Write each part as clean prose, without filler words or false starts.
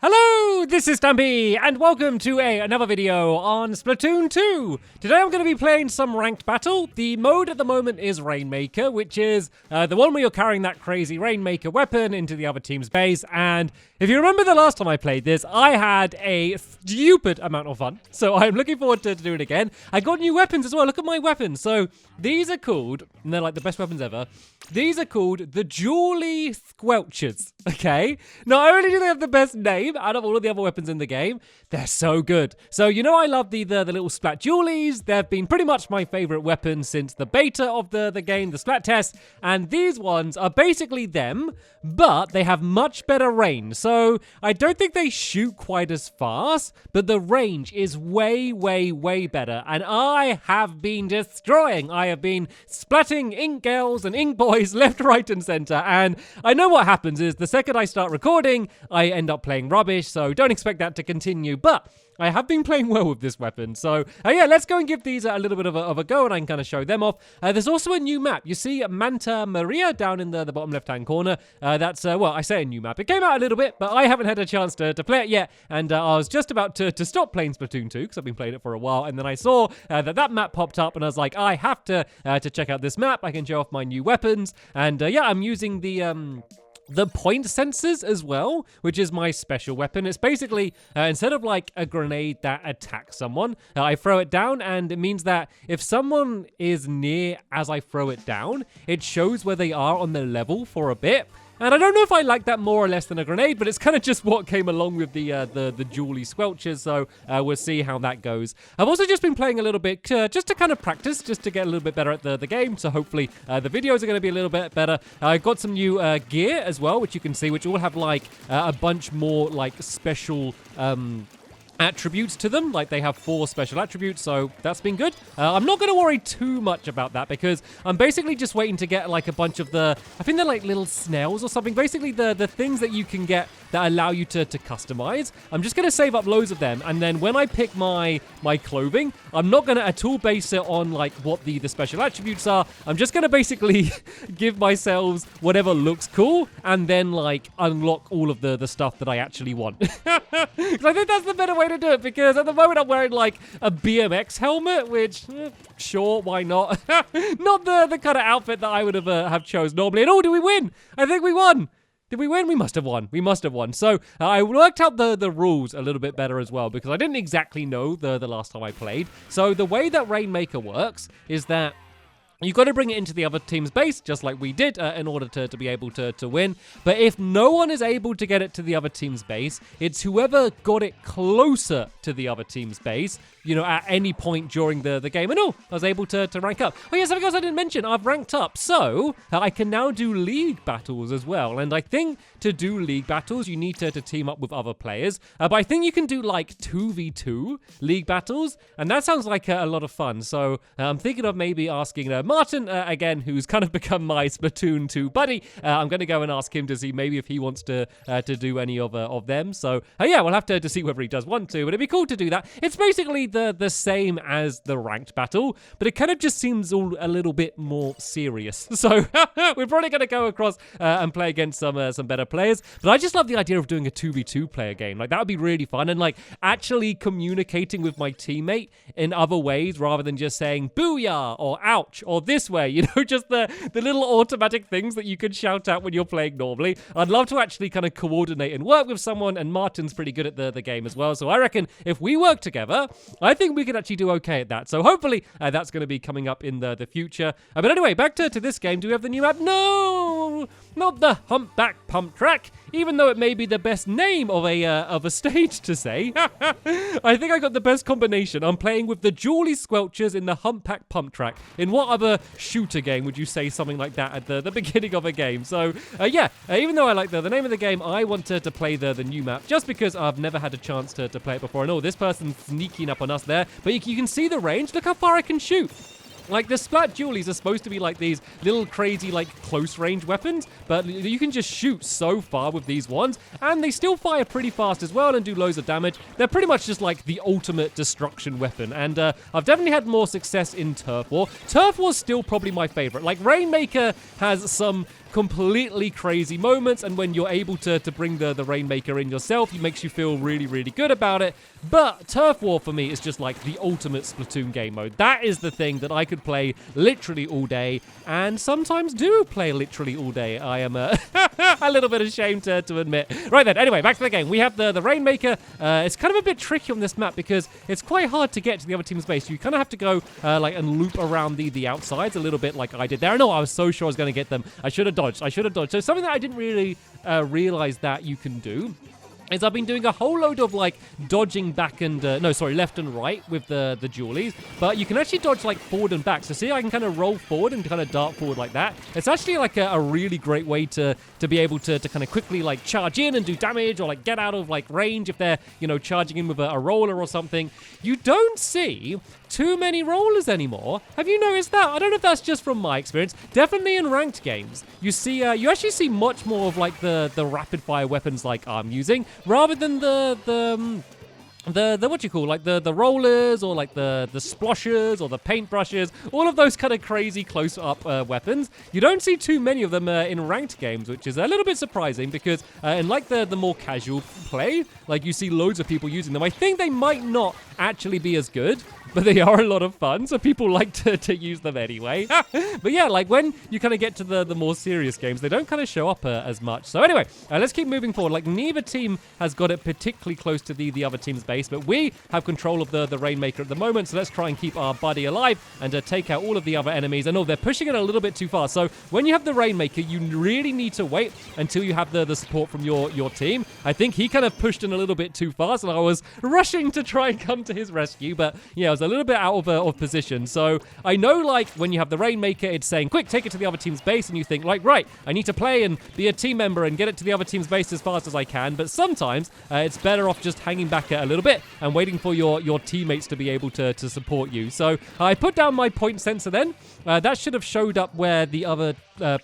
Hello, this is Stampy, and welcome to another video on Splatoon 2. Today I'm going to be playing some ranked battle. The mode at the moment is Rainmaker, which is the one where you're carrying that crazy Rainmaker weapon into the other team's base. And if you remember the last time I played this, I had a stupid amount of fun. So I'm looking forward to doing it again. I got new weapons as well. Look at my weapons. So these are called, and they're like the best weapons ever. These are called the Jewelry Squelchers, okay? Not only do they have the best name out of all of the other weapons in the game, they're so good. So, you know, I love the little splat jewelies. They've been pretty much my favorite weapon since the beta of the game, the splat test. And these ones are basically them, but they have much better range. So I don't think they shoot quite as fast, but the range is way, way, way better. And I have been destroying. I have been splatting ink girls and ink boys left, right, and center. And I know what happens is the second I start recording, I end up playing rubbish. So don't expect that to continue. But I have been playing well with this weapon. So yeah, let's go and give these a little bit of a go, and I can kind of show them off. There's also a new map. You see Manta Maria down in the bottom left-hand corner. That's, well, I say a new map. It came out a little bit, but I haven't had a chance to play it yet. And I was just about to stop playing Splatoon 2 because I've been playing it for a while. And then I saw that map popped up, and I was like, I have to check out this map. I can show off my new weapons. And yeah, I'm using the point sensors as well, which is my special weapon. It's basically, instead of like a grenade that attacks someone, I throw it down, and it means that if someone is near as I throw it down, it shows where they are on the level for a bit. And I don't know if I like that more or less than a grenade, but it's kind of just what came along with the jewelry squelchers, so we'll see how that goes. I've also just been playing a little bit just to kind of practice, just to get a little bit better at the game, so hopefully the videos are going to be a little bit better. I've got some new gear as well, which you can see, which all have like a bunch more like special attributes to them. Like they have 4 special attributes, so that's been good. I'm not going to worry too much about that because I'm basically just waiting to get like a bunch of I think they're like little snails or something, basically the things that you can get that allow you to customize. I'm just going to save up loads of them, and then when I pick my clothing, I'm not going to at all base it on like what the special attributes are. I'm just going to basically give myself whatever looks cool, and then like unlock all of the stuff that I actually want. Because I think that's the better way to do it, because at the moment I'm wearing like a BMX helmet, which sure, why not? Not the kind of outfit that I would have chose normally. And oh, did we win? I think we won. Did we win? We must have won. We must have won. So I worked out the rules a little bit better as well, because I didn't exactly know the last time I played. So the way that Rainmaker works is that you've got to bring it into the other team's base, just like we did, in order to be able to win. But if no one is able to get it to the other team's base, it's whoever got it closer to the other team's base, you know, at any point during the game. And I was able to rank up. Oh yeah, something else I didn't mention, I've ranked up. So I can now do league battles as well. And I think to do league battles, you need to team up with other players. But I think you can do like 2v2 league battles. And that sounds like a lot of fun. So I'm thinking of maybe asking Martin, again, who's kind of become my Splatoon 2 buddy. I'm going to go and ask him to see maybe if he wants to do any of them. So yeah, we'll have to see whether he does want to, but it'd be cool to do that. It's basically the same as the ranked battle, but it kind of just seems all a little bit more serious. So we're probably going to go across and play against some better players. But I just love the idea of doing a 2v2 player game. Like that would be really fun, and like actually communicating with my teammate in other ways rather than just saying booyah or ouch or this way, you know, just the little automatic things that you can shout out when you're playing normally. I'd love to actually kind of coordinate and work with someone, and Martin's pretty good at the game as well. So I reckon if we work together, I think we could actually do okay at that. So hopefully that's going to be coming up in the future. But anyway, back to this game. Do we have the new map? No, not the Humpback Pump Track, even though it may be the best name of a stage to say. I think I got the best combination. I'm playing with the Jewelry Squelchers in the Humpback Pump Track. In what other shooter game would you say something like that at the beginning of a game? So yeah, even though I like the name of the game, I wanted to play the new map just because I've never had a chance to play it before. And oh, this person's sneaking up on us there, but you can see the range. Look how far I can shoot. Like, the splat jewelies are supposed to be like these little crazy, like, close-range weapons, but you can just shoot so far with these ones, and they still fire pretty fast as well and do loads of damage. They're pretty much just like the ultimate destruction weapon, and I've definitely had more success in Turf War. Turf War's still probably my favorite. Like, Rainmaker has some completely crazy moments, and when you're able to bring the Rainmaker in yourself, it makes you feel really, really good about it. But Turf War for me is just like the ultimate Splatoon game mode. That is the thing that I could play literally all day, and sometimes do play literally all day. I am a little bit ashamed to admit. Right then, anyway, back to the game. We have the Rainmaker. It's kind of a bit tricky on this map because it's quite hard to get to the other team's base. You kind of have to go and loop around the outsides a little bit like I did there. I know I was so sure I was going to get them. I should have dodged. So something that I didn't really realize that you can do is I've been doing a whole load of like dodging back and left and right with the dualies, but you can actually dodge like forward and back. So see, I can kind of roll forward and kind of dart forward like that. It's actually like a really great way to be able to kind of quickly like charge in and do damage, or like get out of like range if they're, you know, charging in with a roller or something. You don't see too many rollers anymore. Have you noticed that? I don't know if that's just from my experience. Definitely in ranked games, you see, you actually see much more of like the rapid fire weapons like I'm using, rather than the what you call, like the rollers, or like the sploshers or the paintbrushes, all of those kind of crazy close-up weapons. You don't see too many of them in ranked games, which is a little bit surprising because in like the more casual play, like you see loads of people using them. I think they might not actually be as good, but they are a lot of fun, so people like to use them anyway. But yeah, like when you kind of get to the more serious games, they don't kind of show up as much. So anyway, let's keep moving forward. Like neither team has got it particularly close to the other team's base, but we have control of the Rainmaker at the moment, so let's try and keep our buddy alive and take out all of the other enemies. I know they're pushing it a little bit too far, so when you have the Rainmaker, you really need to wait until you have the support from your team. I think he kind of pushed in a little bit too fast, and I was rushing to try and come to his rescue, but yeah, I was a little bit out of position. So I know, like, when you have the Rainmaker, it's saying, quick, take it to the other team's base, and you think, like, right, I need to play and be a team member and get it to the other team's base as fast as I can, but sometimes it's better off just hanging back a little bit and waiting for your teammates to be able to support you. So I put down my point sensor then. That should have showed up where the other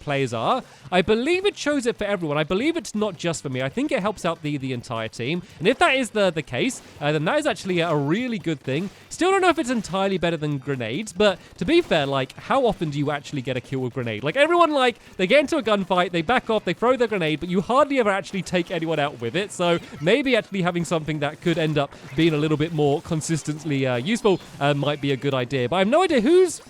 players are. I believe it shows it for everyone. I believe it's not just for me. I think it helps out the entire team. And if that is the case, then that is actually a really good thing. Still don't know if it's entirely better than grenades, but to be fair, like, how often do you actually get a kill with grenade? Like, everyone, like, they get into a gunfight, they back off, they throw their grenade, but you hardly ever actually take anyone out with it. So maybe actually having something that could end up being a little bit more consistently useful might be a good idea. But I have no idea who's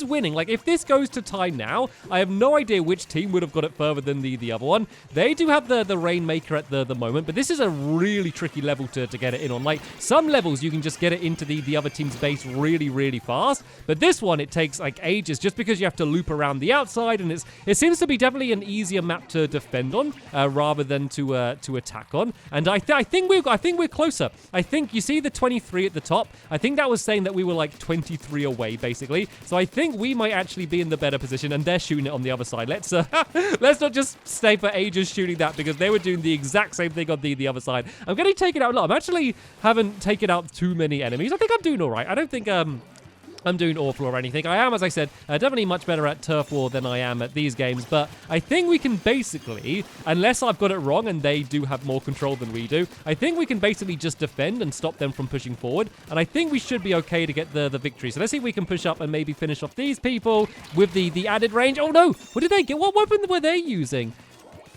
winning. Like, if this goes to tie now, I have no idea which team would have got it further than the other one. They do have the Rainmaker at the moment, but this is a really tricky level to get it in on. Like, some levels you can just get it into the other team's base really, really fast, but this one, it takes like ages just because you have to loop around the outside, and it seems to be definitely an easier map to defend on rather than to attack on. And I think we're closer. I think you see the 23 at the top. I think that was saying that we were like 23 away, basically. So I think we might actually be in the better position, and they're shooting it on the other side. Let's not just stay for ages shooting that, because they were doing the exact same thing on the other side. I'm going to take it out a lot. I actually haven't taken out too many enemies. I think I'm doing all right. I don't think I'm doing awful or anything. I am, as I said, definitely much better at Turf War than I am at these games, but I think we can basically, unless I've got it wrong and they do have more control than we do, I think we can basically just defend and stop them from pushing forward, and I think we should be okay to get the victory. So let's see if we can push up and maybe finish off these people with the added range. Oh no! What did they get? What weapon were they using?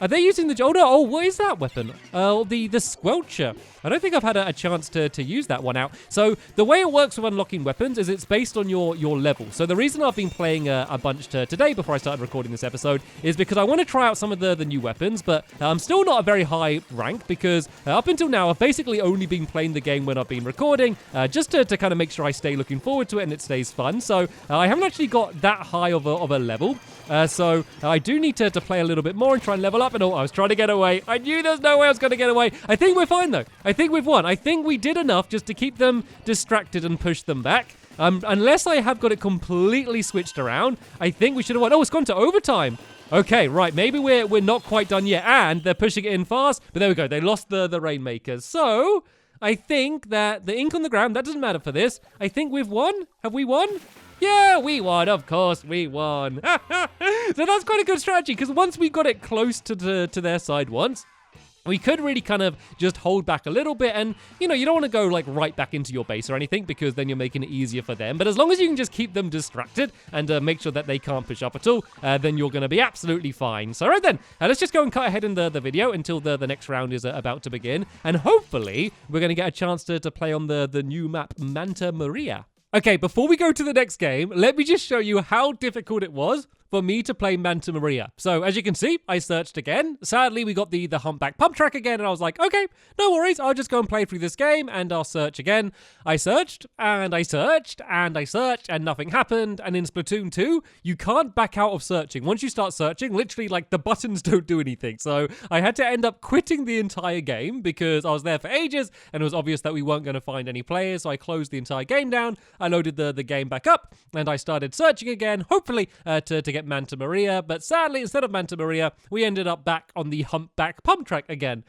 Are they using the... Oh, what is that weapon? The Squelcher. I don't think I've had a chance to use that one out. So the way it works with unlocking weapons is it's based on your level. So the reason I've been playing a bunch today before I started recording this episode is because I want to try out some of the new weapons, but I'm still not a very high rank because up until now I've basically only been playing the game when I've been recording, just to kind of make sure I stay looking forward to it and it stays fun. So I haven't actually got that high of a level. So I do need to play a little bit more and try and level up. And I was trying to get away. I knew there's no way I was going to get away. I think we're fine, though. I think we've won. I think we did enough just to keep them distracted and push them back. Unless I have got it completely switched around, I think we should have won. Oh, it's gone to overtime. Okay, right. Maybe we're not quite done yet. And they're pushing it in fast. But there we go. They lost the Rainmakers. So I think that the ink on the ground, that doesn't matter for this. I think we've won. Have we won? Yeah, we won. Of course, we won. So that's quite a good strategy, because once we got it close to their side once, We could really kind of just hold back a little bit and, you don't want to go like right back into your base or anything because then you're making it easier for them. But as long as you can just keep them distracted and make sure that they can't push up at all, then you're going to be absolutely fine. So right then, let's just go and cut ahead in the video until the next round is about to begin. And hopefully we're going to get a chance to play on the new map, Manta Maria. Okay, before we go to the next game, let me just show you how difficult it was for me to play Manta Maria. So, as you can see, I searched again. Sadly, we got the humpback pump track again, and I was like, okay, no worries, I'll just go and play through this game, and I'll search again. I searched, and I searched, and I searched, and nothing happened, and in Splatoon 2, you can't back out of searching. Once you start searching, literally, like, the buttons don't do anything. So, I had to end up quitting the entire game, because I was there for ages, and it was obvious that we weren't going to find any players, so I closed the entire game down, I loaded the game back up, and I started searching again, hopefully, to get Manta Maria, but sadly, instead of Manta Maria, we ended up back on the humpback pump track again.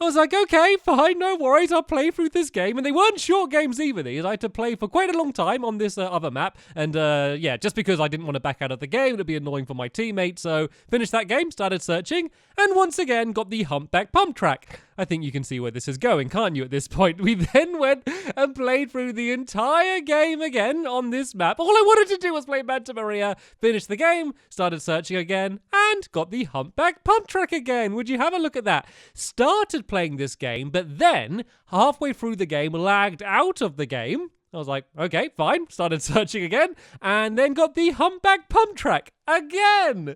I was like, okay, fine, no worries, I'll play through this game. And they weren't short games either, these. I had to play for quite a long time on this other map. And yeah, just because I didn't want to back out of the game, it'd be annoying for my teammates. So finished that game, started searching, and once again got the humpback pump track. I think you can see where this is going, can't you, at this point? We then went and played through the entire game again on this map. All I wanted to do was play Manta Maria, finish the game, started searching again, and got the humpback pump track again. Would you have a look at that? Started playing this game, but then, halfway through the game, lagged out of the game. I was like, okay, fine. Started searching again, and then got the humpback pump track again.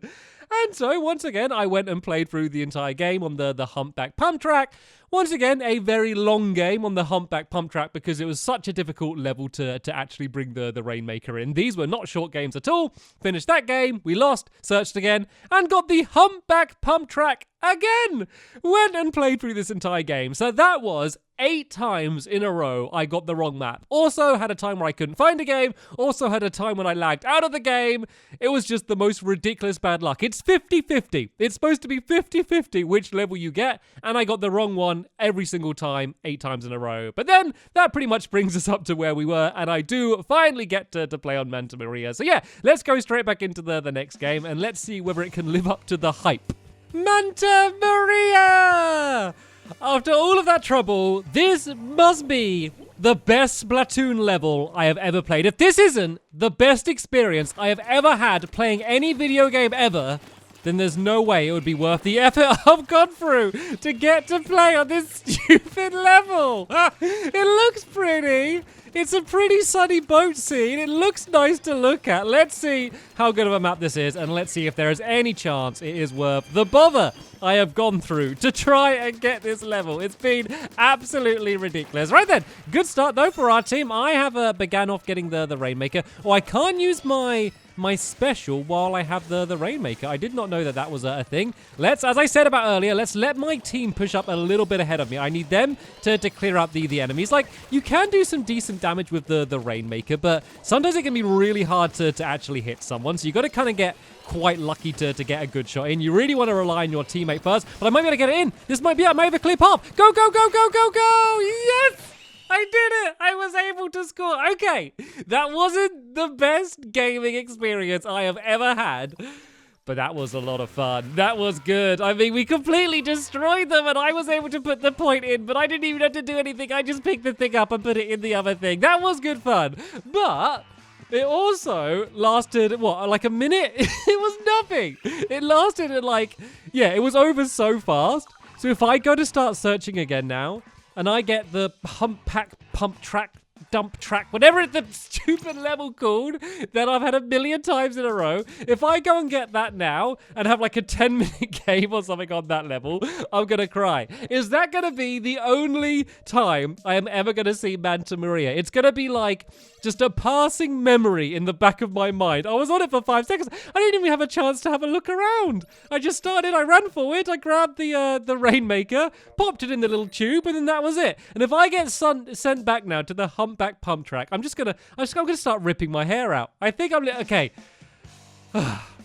And so, once again, I went and played through the entire game on the humpback pump track. Once again, a very long game on the humpback pump track because it was such a difficult level to actually bring the Rainmaker in. These were not short games at all. Finished that game, we lost, searched again, and got the humpback pump track again. Went and played through this entire game. So that was 8 times in a row I got the wrong map. Also had a time where I couldn't find a game. Also had a time when I lagged out of the game. It was just the most ridiculous bad luck. It's 50-50. It's supposed to be 50-50 which level you get, and I got the wrong one every single time, 8 times in a row. But then that pretty much brings us up to where we were, and I do finally get to play on Manta Maria. So yeah, let's go straight back into the next game, and let's see whether it can live up to the hype. Manta Maria! After all of that trouble, this must be the best Splatoon level I have ever played. If this isn't the best experience I have ever had playing any video game ever, then there's no way it would be worth the effort I've gone through to get to play on this stupid level. It looks pretty. It's a pretty sunny boat scene. It looks nice to look at. Let's see how good of a map this is, and let's see if there is any chance it is worth the bother I have gone through to try and get this level. It's been absolutely ridiculous. Right then, good start though for our team. I have began off getting the Rainmaker. Oh, I can't use my special while I have the Rainmaker. I did not know that was a thing. As I said about earlier, let's let my team push up a little bit ahead of me. I need them to clear up the enemies. Like, you can do some decent damage with the Rainmaker, but sometimes it can be really hard to actually hit someone. So you got to kind of get quite lucky to get a good shot in. You really want to rely on your teammate first, but I might be able to get it in. This might be it. I might have a clear path. Go, go, go, go, go, go! Yes! I did it! I was able to score. Okay, that wasn't the best gaming experience I have ever had, but that was a lot of fun. That was good. I mean, we completely destroyed them, and I was able to put the point in, but I didn't even have to do anything. I just picked the thing up and put it in the other thing. That was good fun, but it also lasted, what, like a minute? It was nothing. It lasted at yeah, it was over so fast. So if I go to start searching again now, and I get the humpback pump track, dump track, whatever it's the stupid level called that I've had a million times in a row. If I go and get that now and have like a 10-minute game or something on that level, I'm going to cry. Is that going to be the only time I am ever going to see Manta Maria? It's going to be like just a passing memory in the back of my mind. I was on it for 5 seconds. I didn't even have a chance to have a look around. I just started, I ran forward, I grabbed the Rainmaker, popped it in the little tube, and then that was it. And if I get sent back now to the humpback pump track, I'm gonna start ripping my hair out. I think okay.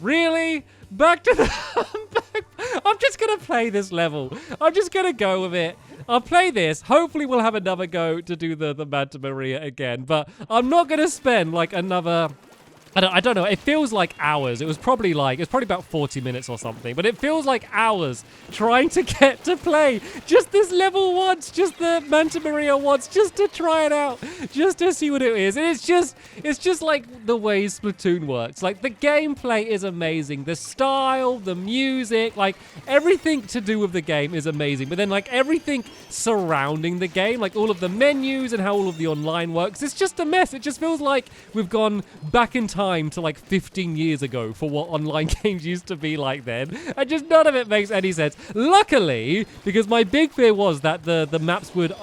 Really? Back to the humpback. I'm just gonna play this level. I'm just gonna go with it. I'll play this. Hopefully we'll have another go to do the Manta Maria again. But I'm not gonna spend like another I don't know. It feels like hours. It was probably about 40 minutes or something. But it feels like hours trying to get to play just this level once, just the Manta Maria once, just to try it out, just to see what it is. And it's just like the way Splatoon works. Like the gameplay is amazing. The style, the music, like everything to do with the game is amazing. But then like everything surrounding the game, like all of the menus and how all of the online works, it's just a mess. It just feels like we've gone back in time to like 15 years ago for what online games used to be like then. And just none of it makes any sense. Luckily, because my big fear was that the maps would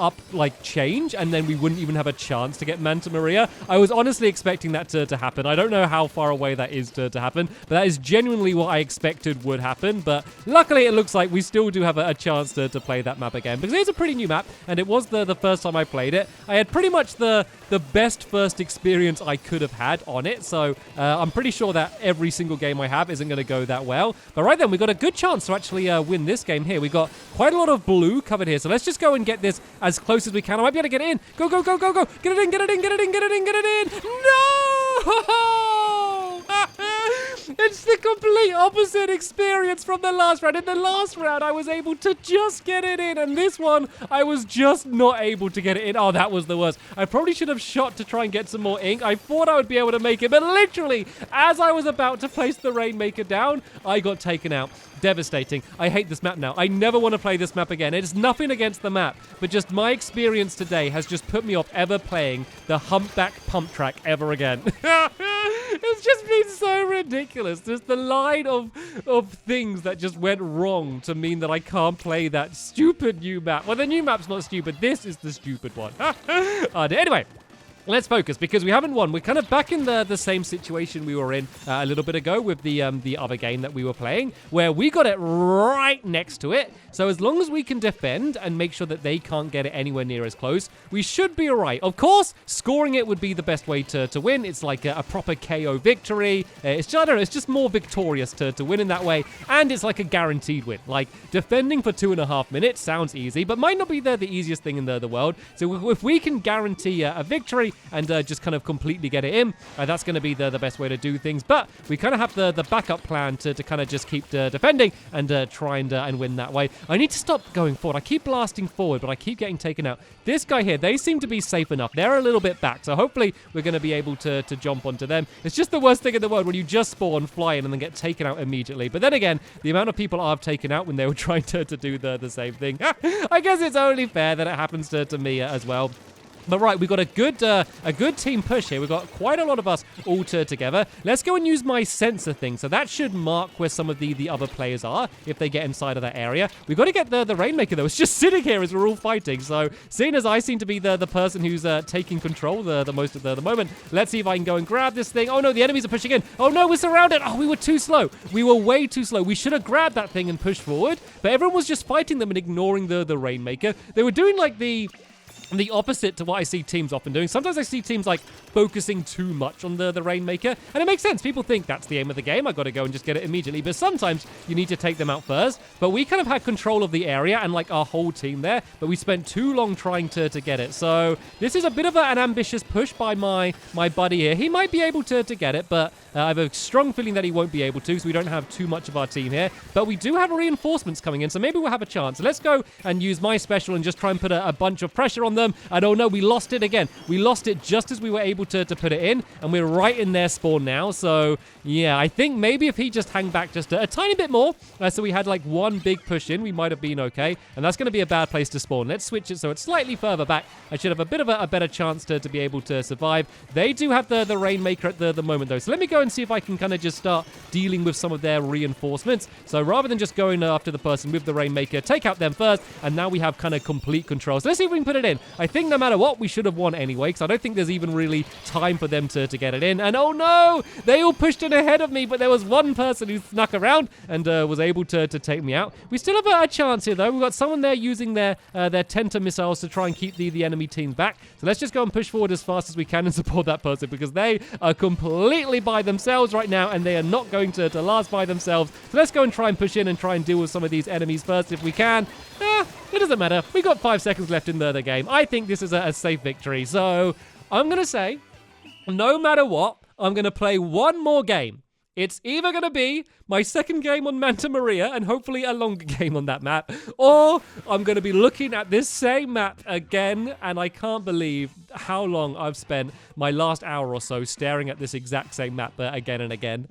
change and then we wouldn't even have a chance to get Manta Maria. I was honestly expecting that to happen. I don't know how far away that is to happen, but that is genuinely what I expected would happen. But luckily, it looks like we still do have a chance to play that map again, because it's a pretty new map, and it was the first time I played it. I had pretty much the best first experience I could have had on it, so I'm pretty sure that every single game I have isn't going to go that well. But right then, we got a good chance to actually win this game here. We got quite a lot of blue covered here, so let's just go and get this as close as we can. I might be able to get it in. Go, go, go, go, go. Get it in, get it in, get it in, get it in, get it in. No! It's the complete opposite experience from the last round. In the last round, I was able to just get it in, and this one, I was just not able to get it in. Oh, that was the worst. I probably should have shot to try and get some more ink. I thought I would be able to make it, but literally, as I was about to place the Rainmaker down, I got taken out. Devastating. I hate this map now. I never want to play this map again. It is nothing against the map, but just my experience today has just put me off ever playing the Humpback Pump Track ever again. It's just been so ridiculous. Just the line of things that just went wrong to mean that I can't play that stupid new map. Well, the new map's not stupid. This is the stupid one. Anyway. Let's focus, because we haven't won. We're kind of back in the same situation we were in a little bit ago with the other game that we were playing, where we got it right next to it. So as long as we can defend and make sure that they can't get it anywhere near as close, we should be all right. Of course, scoring it would be the best way to win. It's like a proper KO victory. I don't know, it's just more victorious to win in that way. And it's like a guaranteed win. Like, defending for 2.5 minutes sounds easy, but might not be the easiest thing in the world. So if we can guarantee a victory and just kind of completely get it in, that's going to be the best way to do things. But we kind of have the backup plan to kind of just keep defending and try and win that way. I need to stop going forward. I keep blasting forward, but I keep getting taken out. This guy here, they seem to be safe enough. They're a little bit back, so hopefully we're going to be able to jump onto them. It's just the worst thing in the world when you just spawn, fly in, and then get taken out immediately. But then again, the amount of people I've taken out when they were trying to do the same thing, I guess it's only fair that it happens to me as well. But right, we've got a good team push here. We've got quite a lot of us all together. Let's go and use my sensor thing. So that should mark where some of the other players are if they get inside of that area. We've got to get the Rainmaker, though. It's just sitting here as we're all fighting. So seeing as I seem to be the person who's taking control the most of the moment, let's see if I can go and grab this thing. Oh, no, the enemies are pushing in. Oh, no, we're surrounded. Oh, we were too slow. We were way too slow. We should have grabbed that thing and pushed forward. But everyone was just fighting them and ignoring the Rainmaker. They were doing like the opposite to what I see teams often doing. Sometimes I see teams like focusing too much on the Rainmaker, and it makes sense. People think that's the aim of the game. I got to go and just get it immediately. But sometimes you need to take them out first. But we kind of had control of the area and like our whole team there, but we spent too long trying to get it. So this is a bit of an ambitious push by my buddy here. He might be able to get it, but I have a strong feeling that he won't be able to, so we don't have too much of our team here. But we do have reinforcements coming in, so maybe we'll have a chance. So let's go and use my special and just try and put a bunch of pressure on them. And oh no, we lost it again. We lost it just as we were able to put it in, and we're right in their spawn now. So yeah, I think maybe if he just hang back just a tiny bit more, so we had like one big push in, we might have been okay. And that's going to be a bad place to spawn. Let's switch it so it's slightly further back. I should have a bit of a better chance to be able to survive. They do have the Rainmaker at the moment though, so let me go and see if I can kind of just start dealing with some of their reinforcements. So rather than just going after the person with the Rainmaker, take out them first, and now we have kind of complete control. So let's see if we can put it in. I think no matter what, we should have won anyway, because I don't think there's even really time for them to get it in. And oh no, they all pushed in ahead of me, but there was one person who snuck around and was able to take me out. We still have a chance here though. We've got someone there using their Tenta missiles to try and keep the enemy team back. So let's just go and push forward as fast as we can and support that person, because they are completely by themselves right now, and they are not going to last by themselves. So let's go and try and push in and try and deal with some of these enemies first if we can. It doesn't matter. We got 5 seconds left in the game. I think this is a safe victory. So I'm going to say, no matter what, I'm going to play one more game. It's either going to be my second game on Manta Maria and hopefully a longer game on that map, or I'm going to be looking at this same map again, and I can't believe how long I've spent my last hour or so staring at this exact same map again and again.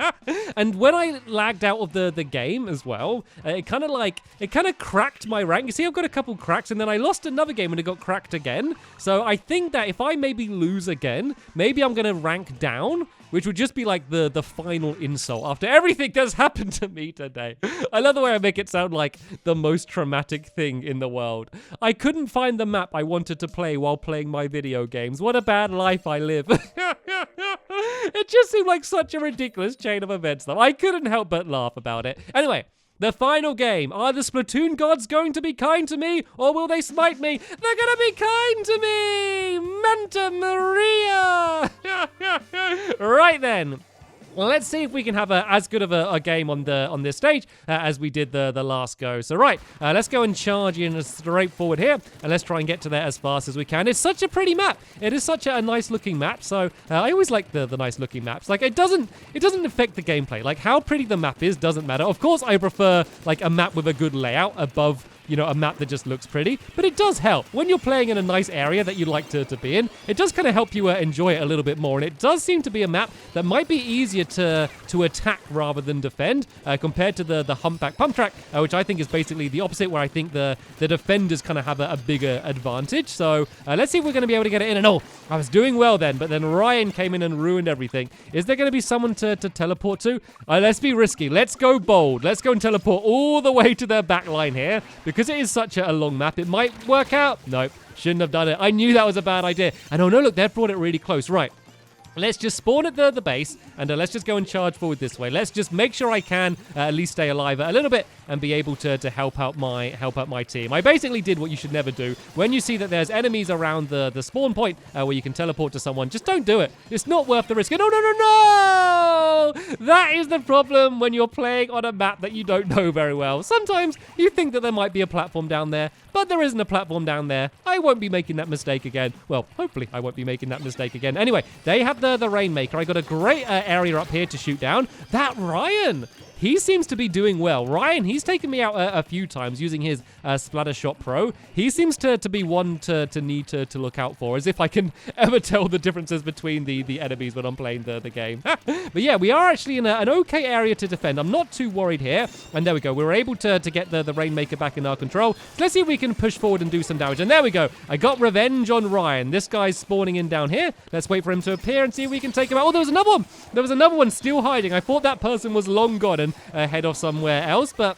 And when I lagged out of the game as well, it kind of cracked my rank. You see, I've got a couple cracks, and then I lost another game and it got cracked again. So I think that if I maybe lose again, maybe I'm going to rank down, which would just be like the final insult after everything that's happened to me today. I love the way I make it sound like the most traumatic thing in the world. I couldn't find the map I wanted to play while playing my video games. What a bad life I live. It just seemed like such a ridiculous chain of events, though. I couldn't help but laugh about it. Anyway, the final game. Are the Splatoon gods going to be kind to me, or will they smite me? They're going to be kind to me! Manta Maria! Right then. Well, let's see if we can have as good of a game on this stage as we did the last go. So, right, let's go and charge in straight forward here, and let's try and get to there as fast as we can. It's such a pretty map. It is such a nice-looking map, so I always like the nice-looking maps. Like, it doesn't affect the gameplay. Like, how pretty the map is doesn't matter. Of course, I prefer, like, a map with a good layout above, you know, a map that just looks pretty, but it does help. When you're playing in a nice area that you like to be in, it does kind of help you enjoy it a little bit more, and it does seem to be a map that might be easier to attack rather than defend, compared to the humpback pump track, which I think is basically the opposite, where I think the defenders kind of have a bigger advantage. So let's see if we're going to be able to get it in. And oh, I was doing well then, but then Ryan came in and ruined everything. Is there going to be someone to teleport to? Let's be risky. Let's go bold. Let's go and teleport all the way to their back line here, because it is such a long map. It might work out. Nope, shouldn't have done it. I knew that was a bad idea. And oh no, look, they've brought it really close. Right. Let's just spawn at the base, and let's just go and charge forward this way. Let's just make sure I can at least stay alive a little bit and be able to help out my team. I basically did what you should never do. When you see that there's enemies around the spawn point where you can teleport to someone, just don't do it. It's not worth the risk. No, no, no, no! That is the problem when you're playing on a map that you don't know very well. Sometimes you think that there might be a platform down there, but there isn't a platform down there. I won't be making that mistake again. Well, hopefully I won't be making that mistake again. Anyway, they have the Rainmaker. I got a great area up here to shoot down. That Ryan, he seems to be doing well. Ryan, he's taken me out a few times using his Splatter Shot Pro. He seems to be one to need to look out for, as if I can ever tell the differences between the enemies when I'm playing the game. But yeah, we are actually in an okay area to defend. I'm not too worried here. And there we go. We were able to get the Rainmaker back in our control. So let's see if we can push forward and do some damage. And there we go. I got revenge on Ryan. This guy's spawning in down here. Let's wait for him to appear and see if we can take him out. Oh, there was another one. There was another one still hiding. I thought that person was long gone and head off somewhere else, but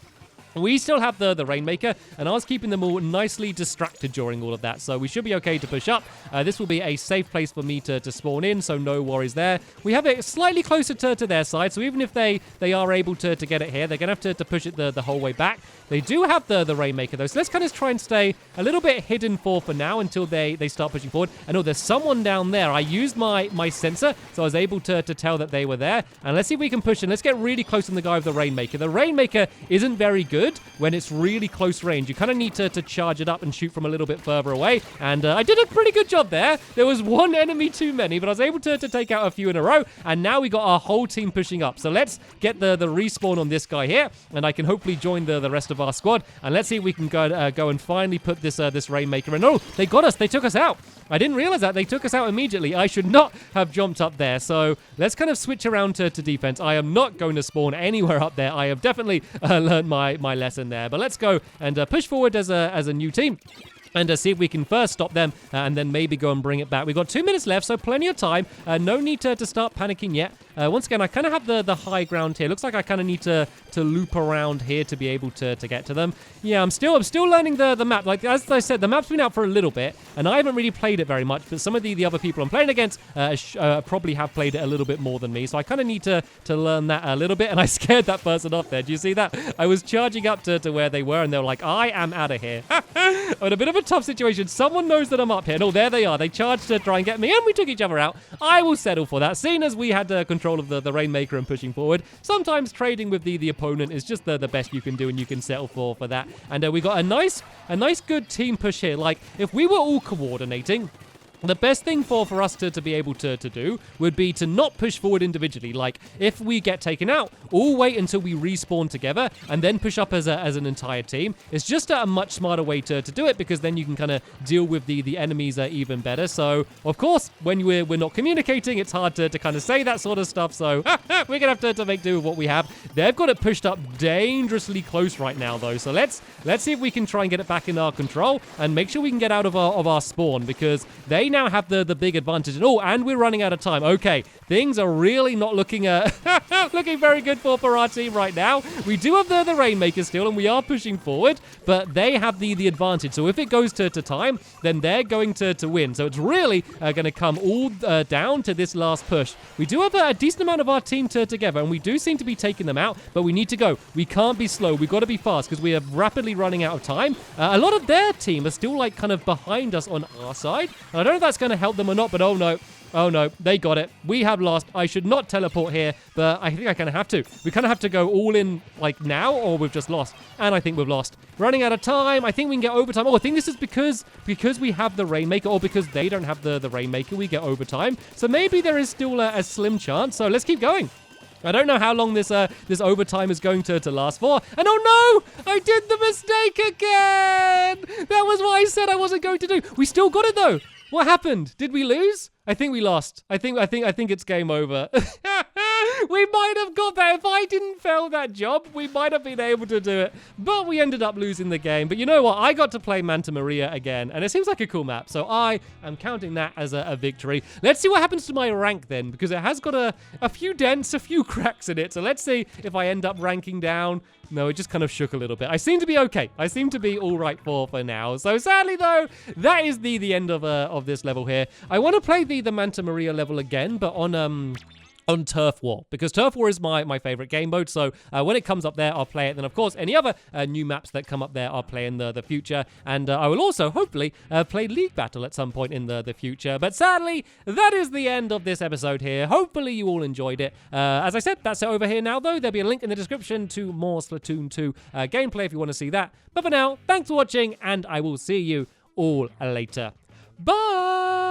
we still have the Rainmaker, and I was keeping them all nicely distracted during all of that, so we should be okay to push up. This will be a safe place for me to spawn in, so no worries there. We have it slightly closer to their side, so even if they are able to get it here, they're going to have to push it the whole way back. They do have the Rainmaker, though, so let's kind of try and stay a little bit hidden for now until they start pushing forward. I know there's someone down there. I used my sensor, so I was able to tell that they were there, and let's see if we can push in. Let's get really close on the guy with the Rainmaker. The Rainmaker isn't very good when it's really close range. You kind of need to charge it up and shoot from a little bit further away, and I did a pretty good job there. There was one enemy too many, but I was able to take out a few in a row, and now we got our whole team pushing up. So let's get the respawn on this guy here, and I can hopefully join the rest of our squad, and let's see if we can go and finally put this Rainmaker in. Oh, they got us. They took us out. I didn't realize that. They took us out immediately. I should not have jumped up there. So let's kind of switch around to defense. I am not going to spawn anywhere up there. I have definitely learned my lesson there. But let's go and push forward as a new team. And see if we can first stop them and then maybe go and bring it back. We've got 2 minutes left, so plenty of time. No need to start panicking yet. Once again, I kind of have the high ground here. Looks like I kind of need to loop around here to be able to get to them. Yeah, I'm still learning the map. Like, as I said, the map's been out for a little bit, and I haven't really played it very much, but some of the other people I'm playing against probably have played it a little bit more than me, so I kind of need to learn that a little bit, and I scared that person off there. Do you see that? I was charging up to where they were, and they were like, I am out of here. I'm in a bit of a tough situation. Someone knows that I'm up here. No, there they are. They charged to try and get me, and we took each other out. I will settle for that, seeing as we had control of the Rainmaker and pushing forward. Sometimes trading with the opponent is just the best you can do, and you can settle for that. And we got a nice good team push here. Like, if we were all coordinating, The best thing for us to be able to do would be to not push forward individually. Like, if we get taken out, all wait until we respawn together and then push up as an entire team. It's just a much smarter way to do it, because then you can kind of deal with the enemies even better. So, of course, when we're not communicating, it's hard to kind of say that sort of stuff. So, we're going to have to make do with what we have. They've got it pushed up dangerously close right now, though. So, let's see if we can try and get it back in our control and make sure we can get out of our spawn, because they now have the big advantage. Oh, and we're running out of time. Okay, things are really not looking looking very good for our team right now. We do have the Rainmaker still, and we are pushing forward, but they have the advantage. So if it goes to time, then they're going to win. So it's really going to come all down to this last push. We do have a decent amount of our team together, and we do seem to be taking them out, but we need to go. We can't be slow. We've got to be fast, because we are rapidly running out of time. A lot of their team are still like kind of behind us on our side. And I don't know if that's going to help them or not, but oh no, they got it. We have lost. I should not teleport here, but I think I kind of have to. We kind of have to go all in like now, or we've just lost. And I think we've lost. Running out of time. I think we can get overtime. Oh, I think this is because we have the Rainmaker, or because they don't have the Rainmaker, we get overtime. So maybe there is still a slim chance. So let's keep going. I don't know how long this overtime is going to last for. And oh no! I did the mistake again! That was what I said I wasn't going to do. We still got it though. What happened? Did we lose? I think we lost. I think it's game over. We might have got that. If I didn't fail that job, we might have been able to do it. But we ended up losing the game. But you know what? I got to play Manta Maria again, and it seems like a cool map. So I am counting that as a victory. Let's see what happens to my rank then, because it has got a few dents, a few cracks in it. So let's see if I end up ranking down. No, it just kind of shook a little bit. I seem to be okay. I seem to be all right for now. So sadly, though, that is the end of this level here. I want to play the Manta Maria level again, but on Turf War, because Turf War is my favorite game mode. So when it comes up there, I'll play it. Then, of course, any other new maps that come up there, I'll play in the future. And I will also, hopefully, play League Battle at some point in the future. But sadly, that is the end of this episode here. Hopefully, you all enjoyed it. As I said, that's it over here now, though. There'll be a link in the description to more Splatoon 2 gameplay if you want to see that. But for now, thanks for watching, and I will see you all later. Bye!